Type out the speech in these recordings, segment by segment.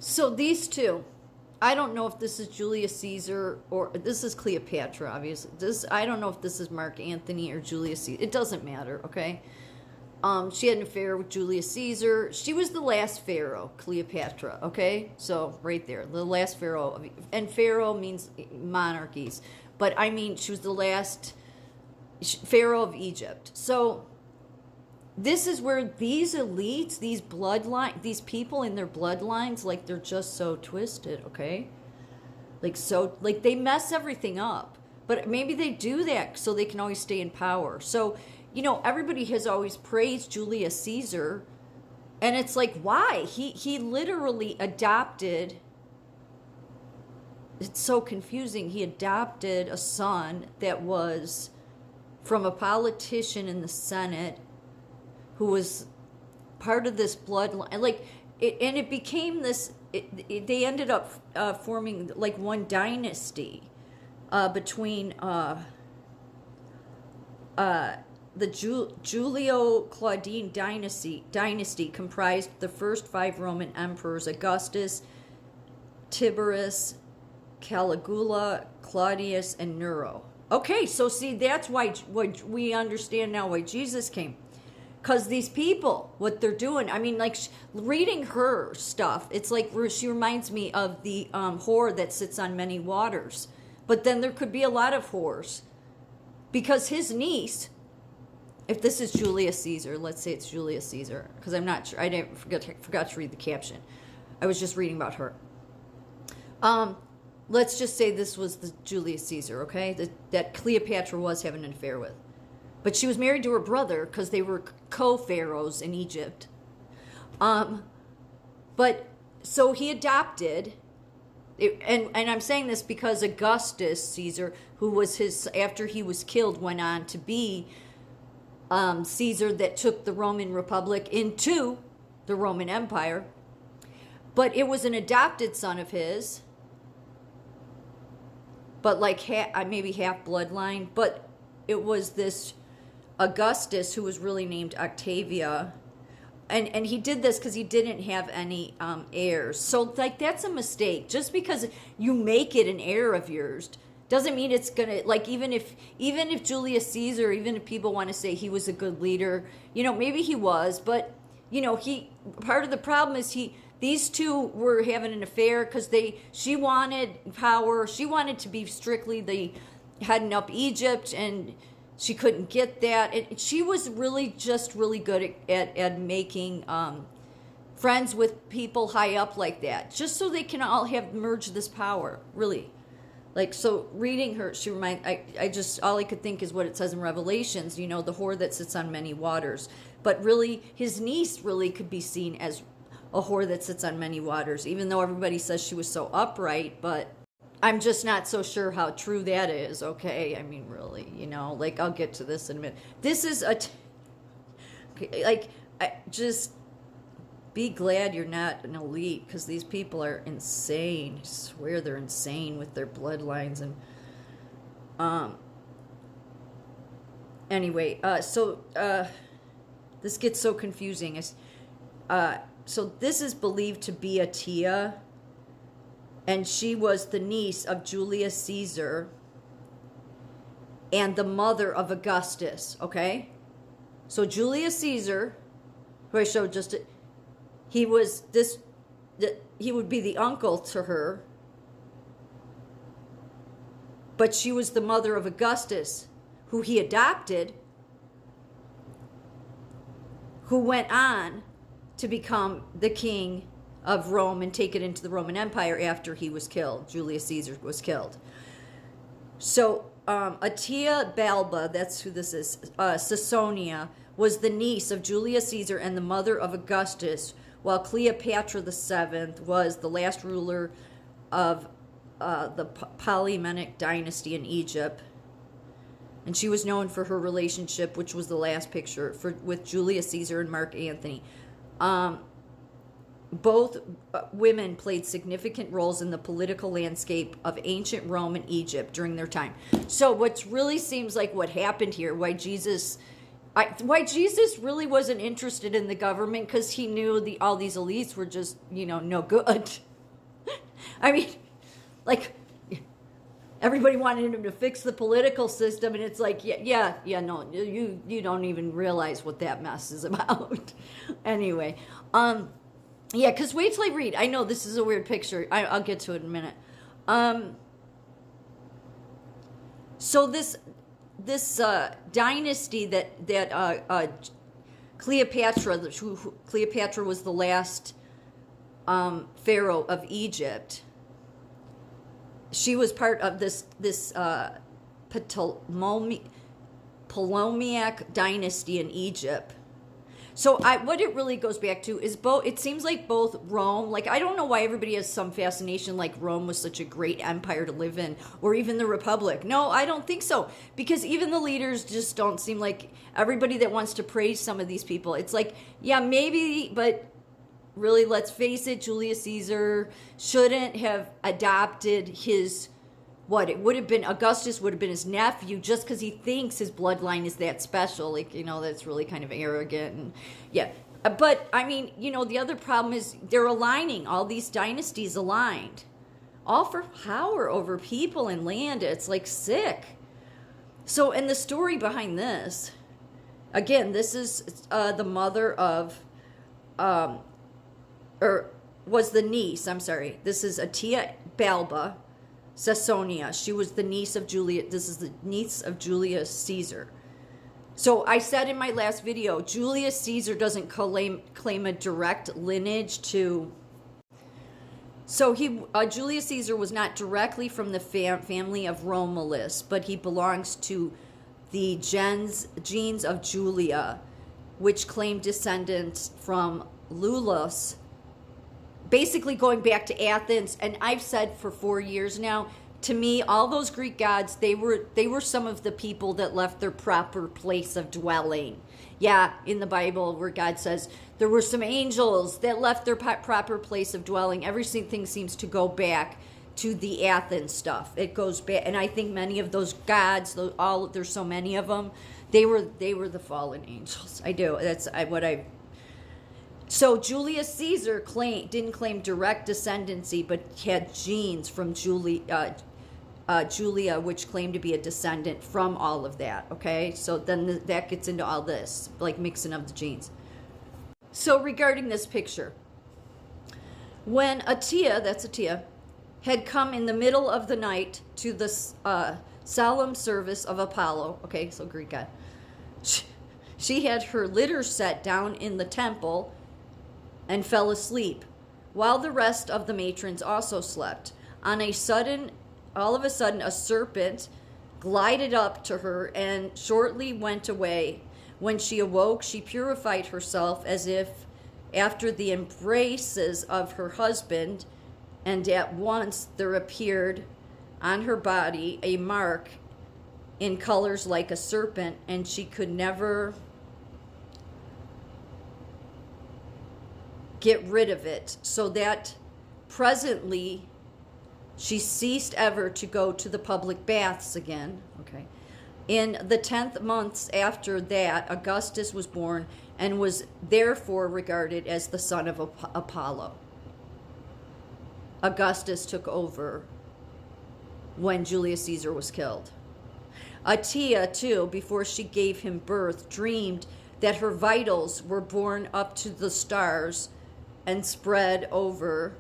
So these two, I don't know if this is Julius Caesar or this is Cleopatra, obviously. I don't know if this is Mark Antony or Julius Caesar. It doesn't matter, okay? She had an affair with Julius Caesar. She was the last pharaoh, Cleopatra, okay? So right there, the last pharaoh. And pharaoh means monarchies. But I mean, she was the last pharaoh of Egypt. So this is where these elites, these bloodline, these people in their bloodlines, like they're just so twisted, okay? Like they mess everything up. But maybe they do that so they can always stay in power. So, everybody has always praised Julius Caesar, and it's like, why? He literally adopted. It's so confusing. He adopted a son that was from a politician in the Senate who was part of this bloodline, and it became this. They ended up forming like one dynasty between the Julio-Claudian dynasty comprised the first 5 Roman emperors: Augustus, Tiberius, Caligula, Claudius, and Nero. Okay, so see, that's why we understand now why Jesus came. Because these people, what they're doing, I mean, like reading her stuff, it's like she reminds me of the whore that sits on many waters. But then there could be a lot of whores. Because his niece, if this is Julius Caesar, let's say it's Julius Caesar, because I'm not sure, I forgot to read the caption. I was just reading about her. Let's just say this was the Julius Caesar, okay? That Cleopatra was having an affair with. But she was married to her brother because they were co-pharaohs in Egypt. But so he adopted, and I'm saying this because Augustus Caesar, who was after he was killed, went on to be Caesar that took the Roman Republic into the Roman Empire. But it was an adopted son of his, but like maybe half bloodline. But it was this Augustus, who was really named Octavia, and he did this because he didn't have any heirs. So like that's a mistake. Just because you make it an heir of yours doesn't mean it's gonna, like, even if Julius Caesar, even if people want to say he was a good leader, maybe he was, but he, part of the problem is these two were having an affair because she wanted power. She wanted to be strictly the heading up Egypt, and she couldn't get that. And she was really good at making friends with people high up like that, just so they can all merge this power, really. Like, so reading her, she all I could think is what it says in Revelations, the whore that sits on many waters. But really, his niece really could be seen as a whore that sits on many waters, even though everybody says she was so upright, but I'm just not so sure how true that is, okay? I mean, really, like, I'll get to this in a minute. This is just be glad you're not an elite, because these people are insane. I swear they're insane with their bloodlines. And anyway, this gets so confusing. So this is believed to be Atia, and she was the niece of Julius Caesar and the mother of Augustus, okay? So Julius Caesar, who I showed he would be the uncle to her, but she was the mother of Augustus, who he adopted, who went on to become the king of Rome and take it into the Roman Empire after he was killed. Julius Caesar was killed. So Atia Balba, that's who this is, Caesonia, was the niece of Julius Caesar and the mother of Augustus, while Cleopatra VII was the last ruler of the Ptolemaic dynasty in Egypt. And she was known for her relationship, which was the last picture, with Julius Caesar and Mark Antony. Both women played significant roles in the political landscape of ancient Rome and Egypt during their time. So what really seems like what happened here, why Jesus really wasn't interested in the government, because he knew all these elites were just, no good. I mean, like, everybody wanted him to fix the political system, and it's like, yeah, no, you don't even realize what that mess is about. Anyway, yeah, because wait till I read. I know this is a weird picture. I'll get to it in a minute. So this dynasty that Cleopatra, Cleopatra was the last pharaoh of Egypt. She was part of this Ptolemaic dynasty in Egypt. So what it really goes back to is both. It seems like both Rome, like I don't know why everybody has some fascination like Rome was such a great empire to live in, or even the Republic. No, I don't think so, because even the leaders just don't seem like everybody that wants to praise some of these people. It's like, yeah, maybe, but really, let's face it, Julius Caesar shouldn't have adopted his. What it would have been, Augustus would have been his nephew, just because he thinks his bloodline is that special. Like, that's really kind of arrogant. And yeah, but I mean, the other problem is they're aligning, all these dynasties aligned, all for power over people and land. It's like sick. So, and the story behind this, again, this is the mother of, or was the niece, I'm sorry. This is Atia Balba Sassonia. She was the niece of Julius. This is the niece of Julius Caesar. So I said in my last video, Julius Caesar doesn't claim a direct lineage to. So Julius Caesar was not directly from the family of Romulus, but he belongs to the genes of Julia, which claim descendants from Lullus, basically going back to Athens. And I've said for 4 years now, to me, all those Greek gods, they were some of the people that left their proper place of dwelling. Yeah, in the Bible where God says there were some angels that left their proper place of dwelling. Everything seems to go back to the Athens stuff. It goes back, and I think many of those gods, there's so many of them, they were the fallen angels. I do. That's what I. So Julius Caesar didn't claim direct descendancy, but had genes from Julia, which claimed to be a descendant from all of that. Okay, so then that gets into all this, like mixing of the genes. So regarding this picture, when Atia had come in the middle of the night to the solemn service of Apollo, okay, so Greek god, she had her litter set down in the temple and fell asleep, while the rest of the matrons also slept. All of a sudden, a serpent glided up to her and shortly went away. When she awoke, she purified herself as if after the embraces of her husband, and at once there appeared on her body a mark in colors like a serpent, and she could never get rid of it, so that presently she ceased ever to go to the public baths again. Okay. In the 10th months after that, Augustus was born and was therefore regarded as the son of Apollo. Augustus took over when Julius Caesar was killed. Atia, too, before she gave him birth, dreamed that her vitals were borne up to the stars and spread over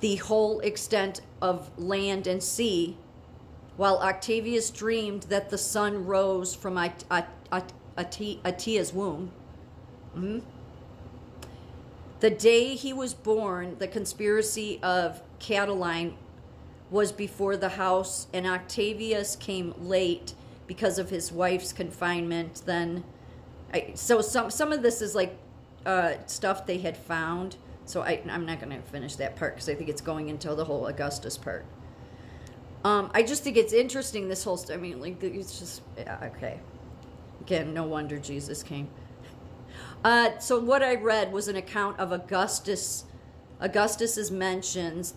the whole extent of land and sea, while Octavius dreamed that the sun rose from Atia's womb. Mm-hmm. The day he was born, the conspiracy of Catiline was before the house, and Octavius came late because of his wife's confinement. So some of this is like stuff they had found. So I'm not going to finish that part because I think it's going into the whole Augustus part. I just think it's interesting, this whole I mean, like, it's just, yeah, okay. Again, no wonder Jesus came. So what I read was an account of Augustus's mentions,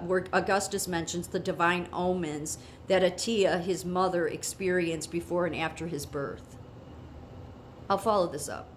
where Augustus mentions the divine omens that Atia, his mother, experienced before and after his birth. I'll follow this up.